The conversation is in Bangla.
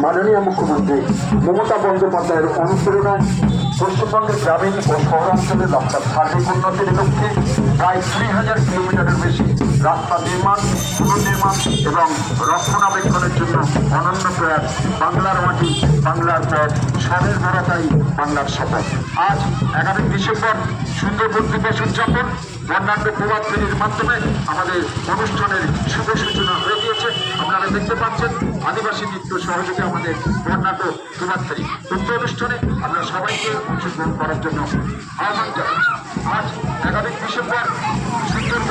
মাননীয় মুখ্যমন্ত্রী মমতা বন্দ্যোপাধ্যায়ের অনুপ্রেরণায় পশ্চিমবঙ্গের গ্রামীণ ও শহরাঞ্চলের রাস্তার সার্বিক উন্নতির লক্ষ্যে প্রায় 20,000 কিলোমিটারের বেশি রাস্তা নির্মাণ, পুনর্নির্মাণ এবং রক্ষণাবেক্ষণের জন্য অনন্য প্রয়াস। বাংলার মাটি, বাংলার পথ, স্বরের ভরাটাই বাংলার শপথ। আজ 11 ডিসেম্বর সুন্দরবন দিবস উদযাপন বর্ণাঢ্য প্রভাত ফেরির মাধ্যমে আমাদের অনুষ্ঠানের শুভ সূচনা হয়ে গিয়েছে। আপনারা দেখতে পাচ্ছেন আদিবাসী নৃত্য সহযোগে আমাদের বর্ণাঢ্য প্রভাত ফেরি। উক্ত অনুষ্ঠানে আমরা সবাইকে অংশগ্রহণ করার জন্য আহ্বান জানাচ্ছি। আজ 11 ডিসেম্বর সুন্দরবন